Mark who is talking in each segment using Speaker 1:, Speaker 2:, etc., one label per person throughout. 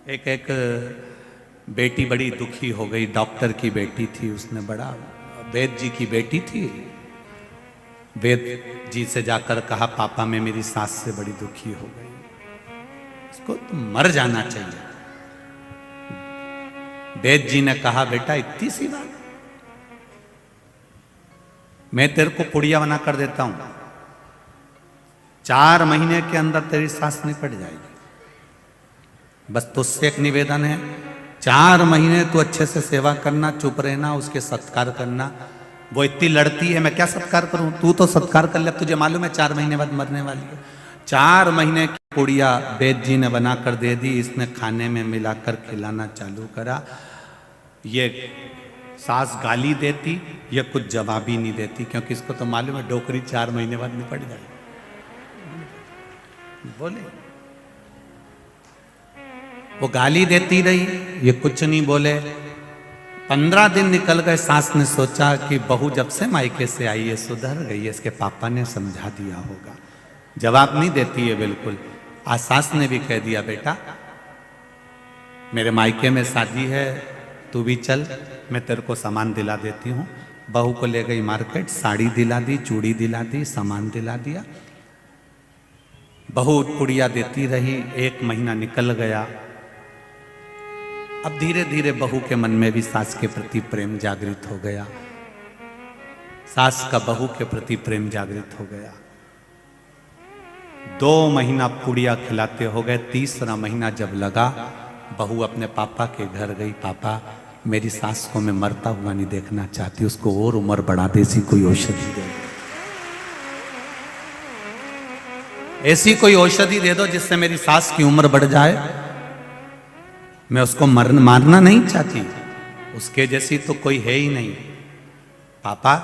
Speaker 1: एक एक बेटी बड़ी दुखी हो गई, डॉक्टर की बेटी थी, उसने बड़ा, वेद जी की बेटी थी, वेद जी से जाकर कहा पापा मैं मेरी सास से बड़ी दुखी हो गई, इसको तो मर जाना चाहिए। वेद जी ने कहा बेटा इतनी सी बात, मैं तेरे को पुड़िया बना कर देता हूं, 4 महीने के अंदर तेरी सास निपट जाएगी। बस तुझसे एक निवेदन है, 4 महीने तू अच्छे से सेवा करना, चुप रहना, उसके सत्कार करना। वो इतनी लड़ती है, मैं क्या सत्कार करूं, तू तो सत्कार कर ले, तुझे मालूम है 4 महीने बाद मरने वाली है। 4 महीने की पुड़िया वेद जी ने बनाकर दे दी, इसने खाने में मिलाकर खिलाना चालू करा। ये सास गाली देती, ये कुछ जवाब ही नहीं देती, क्योंकि इसको तो मालूम है डोकरी 4 महीने बाद निपट जाएगी। बोले वो गाली देती रही, ये कुछ नहीं बोले। 15 दिन निकल गए, सास ने सोचा कि बहू जब से मायके से आई है सुधर गई है, इसके पापा ने समझा दिया होगा। जवाब नहीं देती है बिल्कुल। आज सास ने भी कह दिया बेटा मेरे मायके में शादी है, तू भी चल, मैं तेरे को सामान दिला देती हूँ। बहू को ले गई मार्केट, साड़ी दिला दी, चूड़ी दिला दी, सामान दिला दिया। बहू पुड़िया देती रही, 1 महीना निकल गया। अब धीरे धीरे बहू के मन में भी सास के प्रति प्रेम जागृत हो गया, सास का बहू के प्रति प्रेम जागृत हो गया। 2 महीना पुड़िया खिलाते हो गए, 3रा महीना जब लगा, बहू अपने पापा के घर गई। पापा मेरी सास को मैं मरता हुआ नहीं देखना चाहती, उसको और उम्र बढ़ा दे, ऐसी कोई औषधि दे, ऐसी कोई औषधि दे दो जिससे मेरी सास की उम्र बढ़ जाए। मैं उसको मारना नहीं चाहती, उसके जैसी तो कोई है ही नहीं। पापा,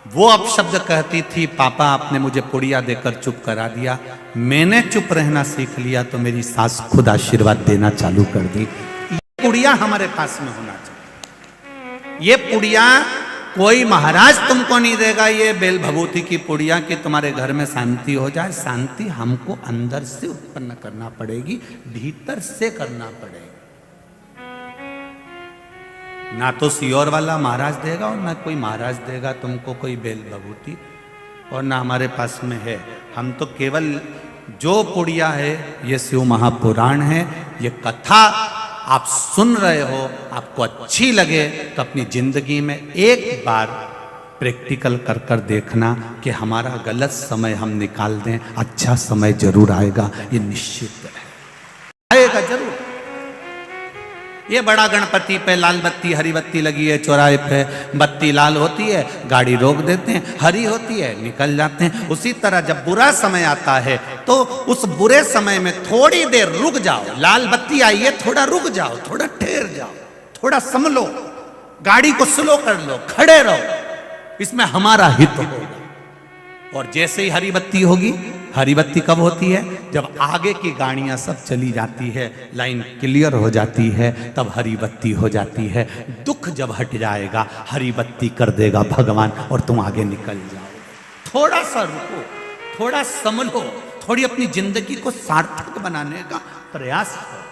Speaker 1: वो अपशब्द कहती थी, पापा आपने मुझे पुड़िया देकर चुप करा दिया, मैंने चुप रहना सीख लिया तो मेरी सास खुद आशीर्वाद देना चालू कर दी। ये पुड़िया हमारे पास में होना चाहिए। ये पुड़िया कोई महाराज तुमको नहीं देगा, ये बेल भभूति की पुड़िया कि तुम्हारे घर में शांति हो जाए। शांति हमको अंदर से उत्पन्न करना पड़ेगी, भीतर से करना पड़ेगा। ना तो सियोर वाला महाराज देगा और ना कोई महाराज देगा तुमको कोई बेल भभूति, और ना हमारे पास में है। हम तो केवल जो पुड़िया है ये शिव महापुराण है, ये कथा आप सुन रहे हो, आपको अच्छी लगे तो अपनी जिंदगी में एक बार प्रैक्टिकल कर कर देखना कि हमारा गलत समय हम निकाल दें, अच्छा समय जरूर आएगा, ये निश्चित है, आएगा जरूर। ये बड़ा गणपति पे लाल बत्ती हरी बत्ती लगी है, चौराहे पे बत्ती लाल होती है, गाड़ी रोक देते हैं, हरी होती है, निकल जाते हैं। उसी तरह जब बुरा समय आता है तो उस बुरे समय में थोड़ी देर रुक जाओ, लाल बत्ती आई है, थोड़ा रुक जाओ, थोड़ा ठहर जाओ, थोड़ा संभलो, गाड़ी को स्लो कर लो, खड़े रहो, इसमें हमारा हित होगा। और जैसे ही हरी बत्ती होगी, हरी बत्ती कब होती है, जब आगे की गाड़ियां सब चली जाती है, लाइन क्लियर हो जाती है, तब हरी बत्ती हो जाती है। दुख जब हट जाएगा, हरी बत्ती कर देगा भगवान और तुम आगे निकल जाओ। थोड़ा सा रुको, थोड़ा संभलो, थोड़ी अपनी जिंदगी को सार्थक बनाने का प्रयास करो।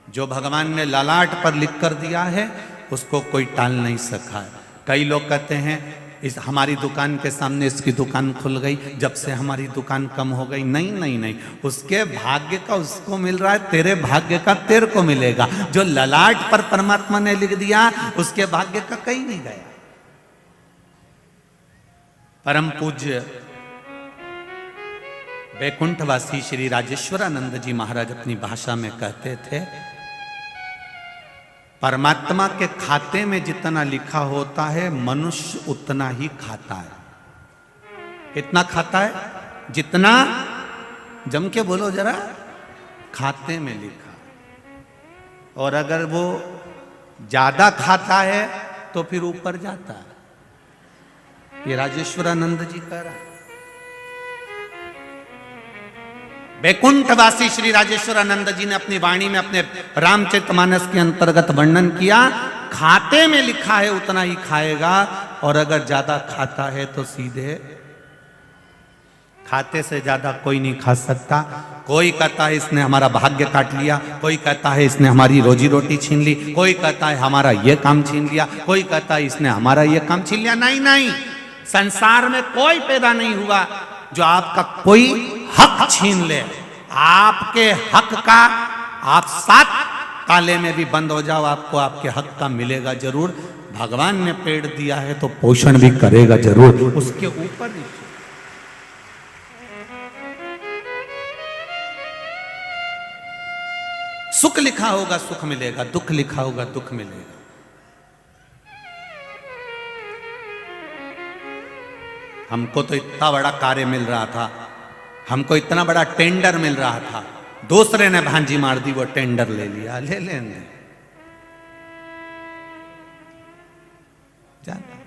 Speaker 1: जो भगवान ने ललाट पर लिख कर दिया है उसको कोई टाल नहीं सका है। कई लोग कहते हैं इस हमारी दुकान के सामने इसकी दुकान खुल गई, जब से हमारी दुकान कम हो गई। नहीं नहीं नहीं, उसके भाग्य का उसको मिल रहा है, तेरे भाग्य का तेरे को मिलेगा। जो ललाट पर परमात्मा ने लिख दिया उसके भाग्य का कहीं नहीं गया। परम पूज्य वैकुंठवासी श्री राजेश्वरानंद जी महाराज अपनी भाषा में कहते थे, परमात्मा के खाते में जितना लिखा होता है मनुष्य उतना ही खाता है। कितना खाता है? जितना, जम के बोलो जरा, खाते में लिखा। और अगर वो ज्यादा खाता है तो फिर ऊपर जाता है। ये राजेश्वरानंद जी कह रहा है। वैकुंठवासी श्री राजेश्वरानंद जी ने अपनी वाणी में अपने रामचरितमानस के अंतर्गत वर्णन किया, खाते में लिखा है उतना ही खाएगा, और अगर ज्यादा खाता है तो सीधे खाते से ज्यादा कोई नहीं खा सकता। कोई कहता है इसने हमारा भाग्य काट लिया, कोई कहता है इसने हमारी रोजी रोटी छीन ली, कोई कहता है हमारा ये काम छीन लिया, कोई कहता है इसने हमारा ये काम छीन लिया। नहीं नहीं, संसार में कोई पैदा नहीं हुआ जो आपका कोई हक छीन ले। आपके हक का आप 7 ताले में भी बंद हो जाओ, आपको आपके हक का मिलेगा जरूर। भगवान ने पेड़ दिया है तो पोषण भी करेगा जरूर, उसके ऊपर नीचे। सुख लिखा होगा सुख मिलेगा, दुख लिखा होगा दुख मिलेगा। हमको तो इतना बड़ा कार्य मिल रहा था, हमको इतना बड़ा टेंडर मिल रहा था, दूसरे ने भांजी मार दी, वो टेंडर ले लिया। ले लेने जाना,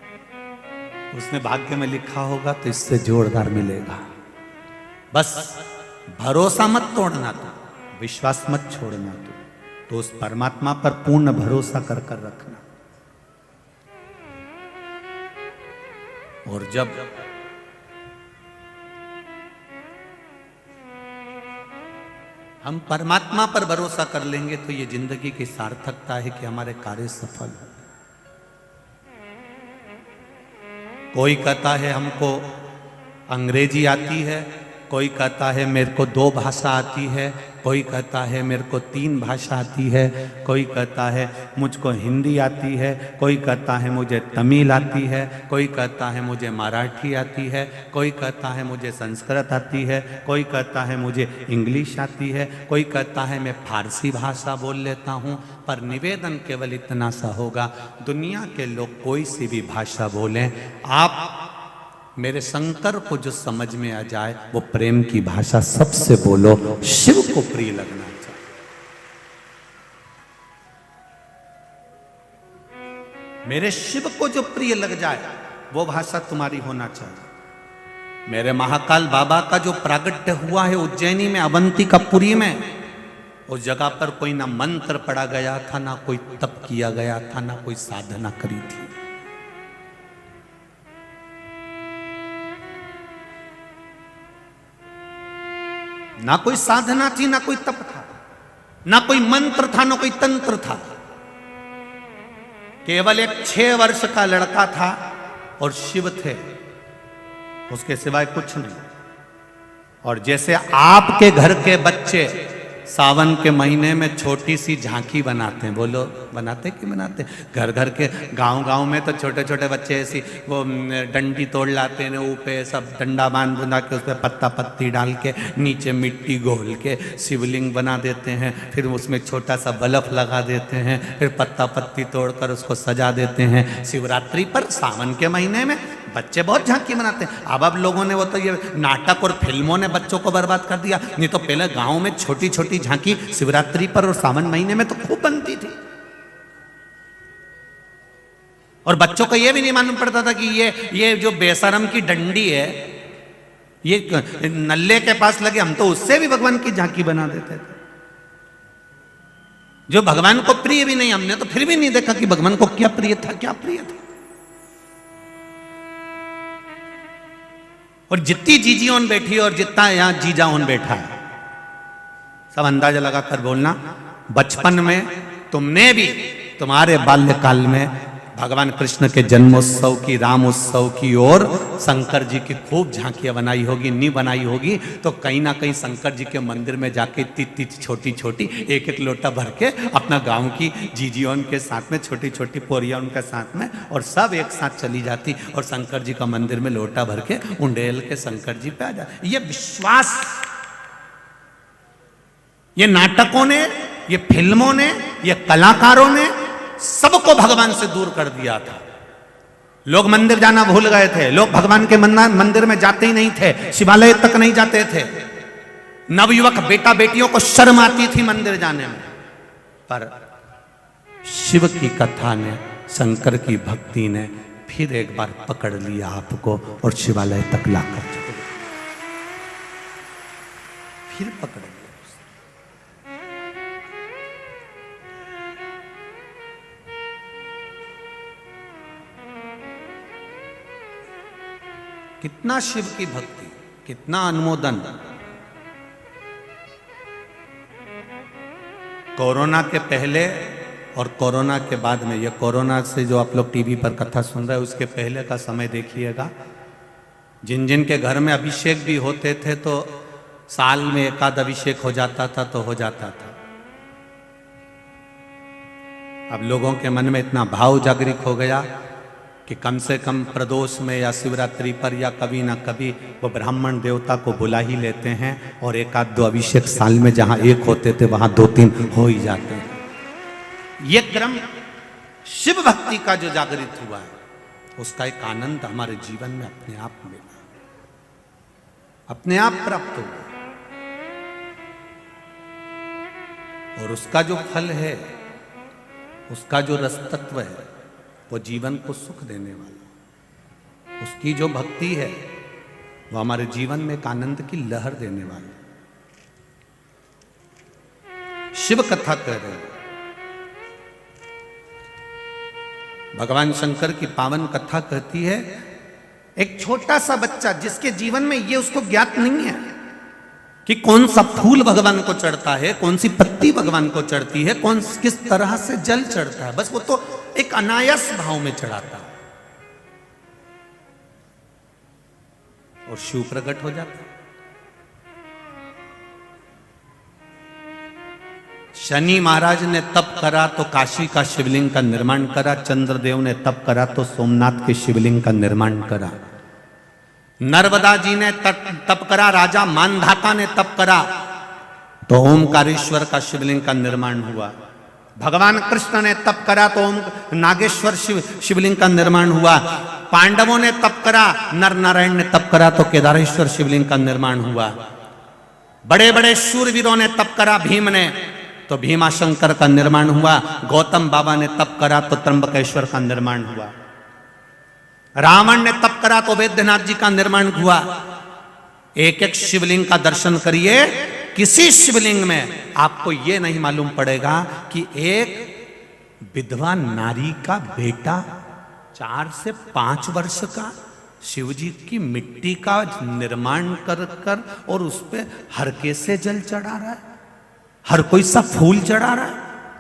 Speaker 1: उसने भाग्य में लिखा होगा तो इससे जोरदार मिलेगा। बस भरोसा मत तोड़ना, तो विश्वास मत छोड़ना, तो उस परमात्मा पर पूर्ण भरोसा कर कर रखना। और जब हम परमात्मा पर भरोसा कर लेंगे तो ये जिंदगी की सार्थकता है कि हमारे कार्य सफल हो। कोई कहता है हमको अंग्रेजी आती है, कोई कहता है मेरे को 2 भाषा आती है, कोई कहता है मेरे को 3 भाषा आती है, कोई कहता है मुझको हिंदी आती है, कोई कहता है मुझे तमिल आती है, कोई कहता है मुझे मराठी आती है, कोई कहता है मुझे संस्कृत आती है, कोई कहता है मुझे इंग्लिश आती है, कोई कहता है मैं फारसी भाषा बोल लेता हूँ। पर निवेदन केवल इतना सा होगा, दुनिया के लोग कोई सी भी भाषा बोलें, आप मेरे शंकर को जो समझ में आ जाए वो प्रेम की भाषा सबसे बोलो, शिव को प्रिय लगना चाहिए। मेरे शिव को जो प्रिय लग जाए वो भाषा तुम्हारी होना चाहिए। मेरे महाकाल बाबा का जो प्रागट्य हुआ है उज्जैनी में, अवंतिकापुरी में, उस जगह पर कोई ना मंत्र पढ़ा गया था, ना कोई तप किया गया था, ना कोई साधना करी थी। ना कोई साधना थी, ना कोई तप था, ना कोई मंत्र था, ना कोई तंत्र था। केवल एक 6 वर्ष का लड़का था और शिव थे, उसके सिवाय कुछ नहीं। और जैसे आपके घर के बच्चे सावन के महीने में छोटी सी झांकी बनाते हैं, बोलो बनाते कि बनाते? घर घर के गांव में तो छोटे छोटे बच्चे ऐसी वो डंडी तोड़ लाते हैं, ऊपर सब डंडा बांध बुना के उस पर पत्ता पत्ती डाल के नीचे मिट्टी घोल के शिवलिंग बना देते हैं, फिर उसमें छोटा सा बल्ब लगा देते हैं, फिर पत्ता पत्ती तोड़कर उसको सजा देते हैं। शिवरात्रि पर सावन के महीने में बच्चे बहुत झांकी बनाते हैं। अब लोगों ने वो तो ये नाटक और फिल्मों ने बच्चों को बर्बाद कर दिया, नहीं तो पहले गांव में छोटी छोटी झांकी शिवरात्रि पर और सावन महीने में तो खूब बनती थी। और बच्चों को ये भी नहीं मालूम पड़ता था कि ये जो बेशरम की डंडी है ये नल्ले के पास लगे, हम तो उससे भी भगवान की झांकी बना देते थे। जो भगवान को प्रिय भी नहीं, हमने तो फिर भी नहीं देखा कि भगवान को क्या प्रिय था, क्या प्रिय था। और जितनी जीजी ओन बैठी और जितना यहां जीजा ओन बैठा है, सब अंदाजा लगाकर बोलना, बचपन में तुमने भी तुम्हारे बाल्यकाल में भगवान कृष्ण के जन्मोत्सव की, रामोत्सव की और शंकर जी की खूब झांकियां बनाई होगी। नहीं बनाई होगी तो कहीं ना कहीं शंकर जी के मंदिर में जाके इतनी छोटी छोटी एक एक लोटा भर के अपना गांव की जीजियों के साथ में, छोटी छोटी पोरिया उनके साथ में, और सब एक साथ चली जाती और शंकर जी का मंदिर में लोटा भर के उंडेल के शंकर जी पे आ जाती। ये विश्वास, ये नाटकों ने, ये फिल्मों ने, ये कलाकारों ने सबको भगवान से दूर कर दिया था। लोग मंदिर जाना भूल गए थे, लोग भगवान के मंदिर में जाते ही नहीं थे, शिवालय तक नहीं जाते थे। नवयुवक बेटा बेटियों को शर्म आती थी मंदिर जाने में। पर शिव की कथा ने, शंकर की भक्ति ने फिर एक बार पकड़ लिया आपको और शिवालय तक लाकर फिर पकड़ लिया। कितना शिव की भक्ति, कितना अनुमोदन। कोरोना के पहले और कोरोना के बाद में, ये कोरोना से जो आप लोग टीवी पर कथा सुन रहे हैं उसके पहले का समय देखिएगा। जिन जिन के घर में अभिषेक भी होते थे तो साल में एक आध अभिषेक हो जाता था तो हो जाता था। अब लोगों के मन में इतना भाव जागृत हो गया कि कम से कम प्रदोष में या शिवरात्रि पर या कभी ना कभी वो ब्राह्मण देवता को बुला ही लेते हैं और एक आध दो अभिषेक साल में जहां एक होते थे वहां दो तीन हो ही जाते हैं। ये क्रम शिव भक्ति का जो जागृत हुआ है उसका एक आनंद हमारे जीवन में अपने आप मिला, अपने आप प्राप्त हुआ। और उसका जो फल है, उसका जो रसतत्व है, वो जीवन को सुख देने वाला, उसकी जो भक्ति है वो हमारे जीवन में एक आनंद की लहर देने वाली। शिव कथा कह रहे हैं, भगवान शंकर की पावन कथा कहती है, एक छोटा सा बच्चा जिसके जीवन में ये उसको ज्ञात नहीं है कि कौन सा फूल भगवान को चढ़ता है, कौन सी पत्ती भगवान को चढ़ती है, किस तरह से जल चढ़ता है, बस वो तो एक अनायास भाव में चढ़ाता है और शिव प्रकट हो जाता है। शनि महाराज ने तप करा तो काशी का शिवलिंग का निर्माण करा, चंद्रदेव ने तप करा तो सोमनाथ के शिवलिंग का निर्माण करा, नर्मदा जी ने तप करा, राजा मानधाता ने तप करा तो ओमकारेश्वर का शिवलिंग का निर्माण हुआ, भगवान कृष्ण ने तप करा तो ओम नागेश्वर शिवलिंग का निर्माण हुआ, पांडवों ने तप करा, नर नारायण ने तप करा तो केदारेश्वर शिवलिंग का निर्माण हुआ, बड़े बड़े शूरवीरों ने तप करा, भीम ने तो भीमाशंकर का निर्माण हुआ, गौतम बाबा ने तप करा तो त्र्यंबकेश्वर का निर्माण हुआ, रावण ने तप करा तो वैद्यनाथ जी का निर्माण हुआ। एक एक शिवलिंग का दर्शन करिए, किसी शिवलिंग में आपको यह नहीं मालूम पड़ेगा कि एक विधवा नारी का बेटा 4 से 5 वर्ष का शिव जी की मिट्टी का निर्माण कर और उस पे हरके से जल चढ़ा रहा है, हर कोई सा फूल चढ़ा रहा है,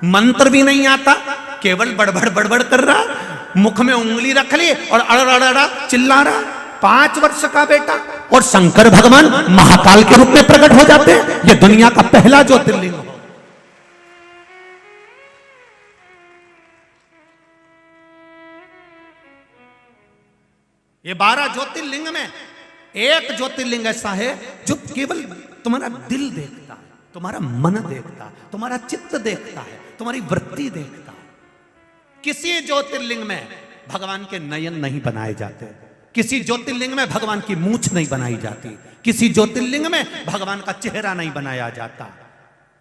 Speaker 1: मंत्र भी नहीं आता, केवल बड़बड़ बड़बड़ कर रहा, मुख में उंगली रख ली और अड़अड़ा चिल्ला रहा, 5 वर्ष का बेटा। और शंकर भगवान महाकाल के रूप में प्रकट हो जाते हैं। यह दुनिया का पहला ज्योतिर्लिंग हो। ये 12 ज्योतिर्लिंग में एक ज्योतिर्लिंग ऐसा है जो केवल तुम्हारा दिल देखता है, तुम्हारा मन देखता है, तुम्हारा चित्त देखता है, तुम्हारी वृत्ति देखता है। किसी ज्योतिर्लिंग में भगवान के नयन नहीं बनाए जाते, किसी ज्योतिर्लिंग में भगवान की मूंछ नहीं बनाई जाती, किसी ज्योतिर्लिंग में भगवान का चेहरा नहीं बनाया जाता,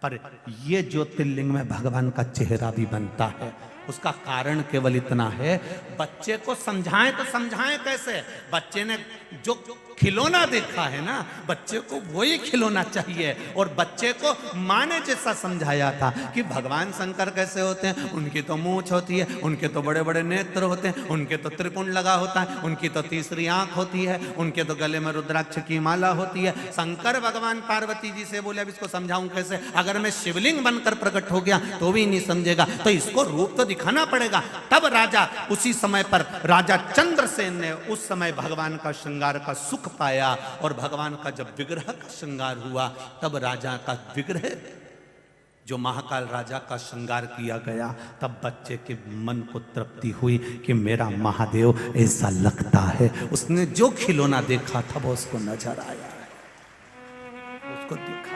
Speaker 1: पर यह ज्योतिर्लिंग में भगवान का चेहरा भी बनता है। उसका कारण केवल इतना है, बच्चे को समझाएं तो समझाएं कैसे? बच्चे ने जो खिलौना देखा है ना, बच्चे को वही खिलौना चाहिए। और बच्चे को माँ ने जैसा समझाया था कि भगवान शंकर कैसे होते हैं, उनकी तो मूंछ होती है, उनके तो बड़े बड़े नेत्र होते हैं, उनके तो त्रिपुंड लगा होता है, उनकी तो तीसरी आंख होती है, उनके तो गले में रुद्राक्ष की माला होती है। शंकर भगवान पार्वती जी से बोले अब इसको समझाऊं कैसे? अगर मैं शिवलिंग बनकर प्रकट हो गया तो भी नहीं समझेगा, तो इसको रूप तो दिखाना पड़ेगा। तब राजा, उसी समय पर राजा चंद्रसेन ने उस समय भगवान का श्रृंगार का सुख पाया, और भगवान का जब विग्रह का श्रृंगार हुआ तब राजा का विग्रह, जो महाकाल राजा का श्रृंगार किया गया, तब बच्चे के मन को तृप्ति हुई कि मेरा महादेव ऐसा लगता है। उसने जो खिलौना देखा था वो उसको नजर आया, उसको देखा।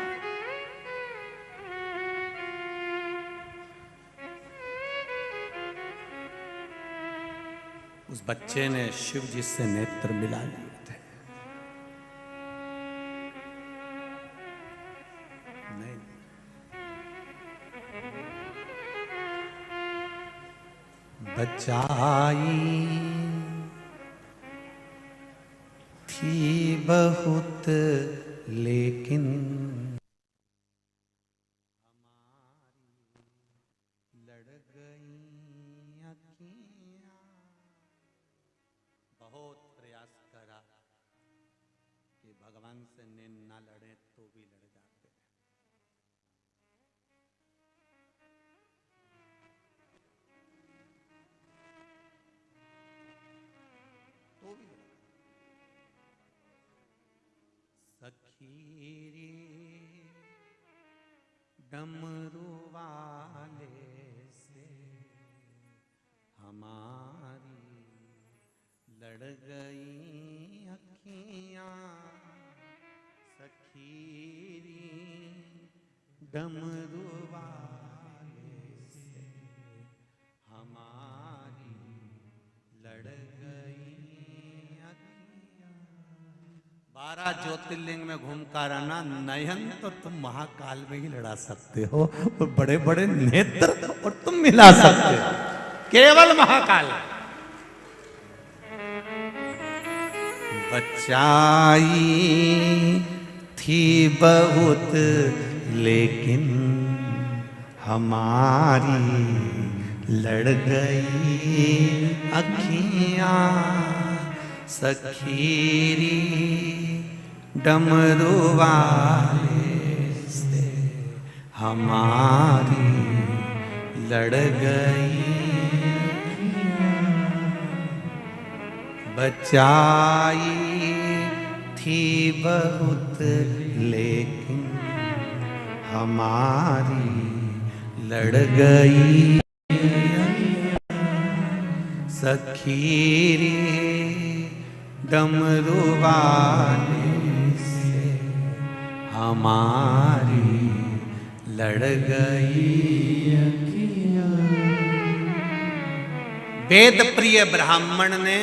Speaker 1: उस बच्चे ने शिव जी से नेत्र मिला लिए थे। नहीं, बचाई थी बहुत लेकिन भगवान सामने ना लड़े तो भी लड़ जाते हैं। तो भी सखी रे डमरू वाले से हमारी लड़ गई अखियां, सखीरी डमरू वाले से हमारी लड़ गई अखियां। 12 ज्योतिर्लिंग में घूमकर आना, नयन तो तुम महाकाल में ही लड़ा सकते हो और बड़े बड़े नेत्र और तुम मिला सकते हो, केवल महाकाल। बचाई थी बहुत लेकिन हमारी लड़ गई अखियां, सखीरी डमरू वाले से हमारी लड़ गई। बचाई थी बहुत लेकिन हमारी लड़ गई, सखीरी डमरू वाले से हमारी लड़ गई। वेद प्रिय ब्राह्मण ने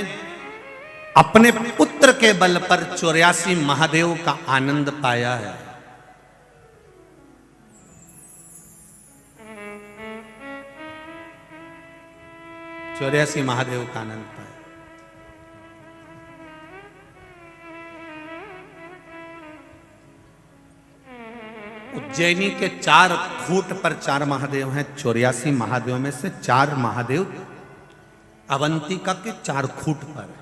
Speaker 1: अपने पुत्र के बल पर 84 महादेव का आनंद पाया है। चौरासी महादेव का आनंद पाया। उज्जैनी के 4 खूट पर 4 महादेव हैं। 84 महादेव में से 4 महादेव अवंतिका के 4 खूट पर।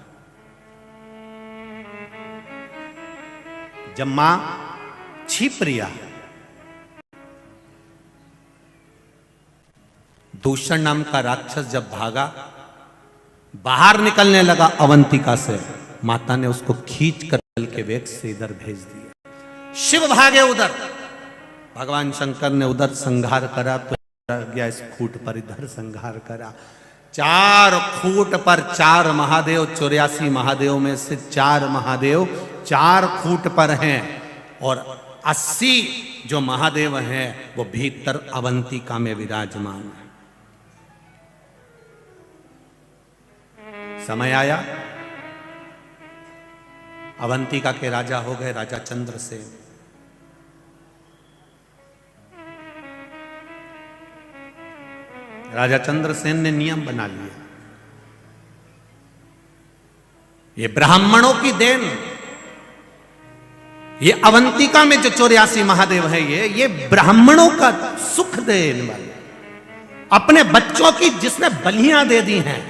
Speaker 1: जब मां छिप्रिया दूषण नाम का राक्षस जब भागा, बाहर निकलने लगा अवंतिका से, माता ने उसको खींच कर जल के वेग से इधर भेज दिया। शिव भागे उधर, भगवान शंकर ने उधर संहार करा तो गया इस खूट पर इधर संहार करा। 4 खूट पर 4 महादेव, 84 महादेव में से 4 महादेव 4 खूट पर हैं और 80 जो महादेव हैं वो भीतर अवंतिका में विराजमान है। समय आया, अवंतिका के राजा हो गए राजा चंद्रसेन। राजा चंद्रसेन ने नियम बना लिया, ये ब्राह्मणों की देन, ये अवंतिका में जो 84 महादेव है, ये ब्राह्मणों का सुख देने वाले, अपने बच्चों की जिसने बलियां दे दी हैं,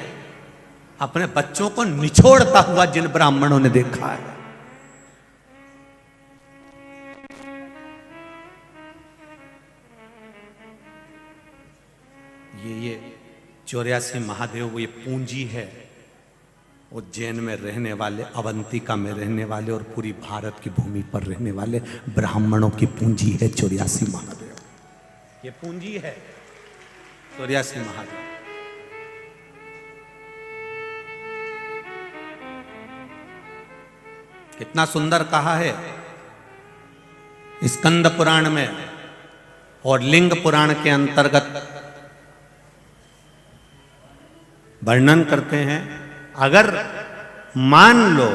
Speaker 1: अपने बच्चों को निछोड़ता हुआ जिन ब्राह्मणों ने देखा है, ये 84 महादेव वो ये पूंजी है उज्जैन में रहने वाले, अवंतिका में रहने वाले और पूरी भारत की भूमि पर रहने वाले ब्राह्मणों की पूंजी है 84 महादेव। ये पूंजी है 84 महादेव। कितना सुंदर कहा है स्कंद पुराण में और लिंग पुराण के अंतर्गत वर्णन करते हैं। अगर मान लो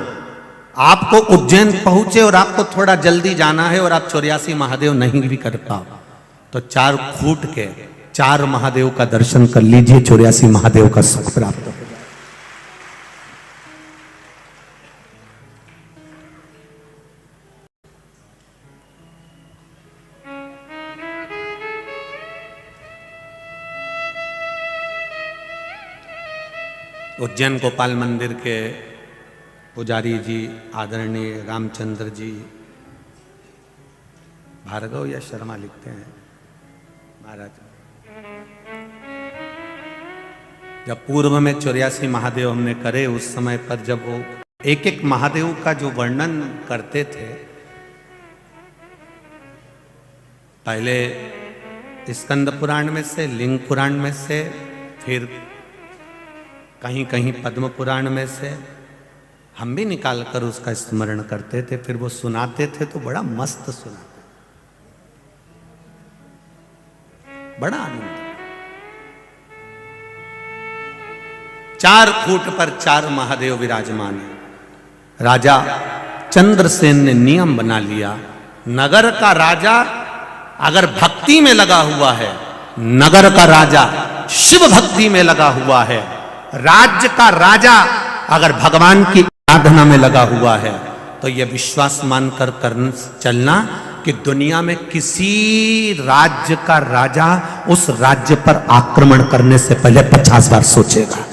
Speaker 1: आपको उज्जैन पहुंचे और आपको थोड़ा जल्दी जाना है और आप 84 महादेव नहीं भी कर पाओ तो 4 खूट के 4 महादेव का दर्शन कर लीजिए, 84 महादेव का सुख प्राप्त हो जाए। उज्जैन गोपाल मंदिर के पुजारी जी आदरणीय रामचंद्र जी भार्गव या शर्मा लिखते हैं महाराज, जब पूर्व में 84 महादेव हमने करे, उस समय पर जब वो एक एक महादेव का जो वर्णन करते थे, पहले स्कंद पुराण में से, लिंग पुराण में से, फिर कहीं कहीं पद्म पुराण में से, हम भी निकाल कर उसका स्मरण करते थे, फिर वो सुनाते थे तो बड़ा मस्त सुनाते, बड़ा आनंद। 4 फुट पर 4 महादेव विराजमान है। राजा चंद्रसेन ने नियम बना लिया, नगर का राजा अगर भक्ति में लगा हुआ है, नगर का राजा शिव भक्ति में लगा हुआ है, राज्य का राजा अगर भगवान की आराधना में लगा हुआ है, तो यह विश्वास मानकर चलना कि दुनिया में किसी राज्य का राजा उस राज्य पर आक्रमण करने से पहले 50 बार सोचेगा।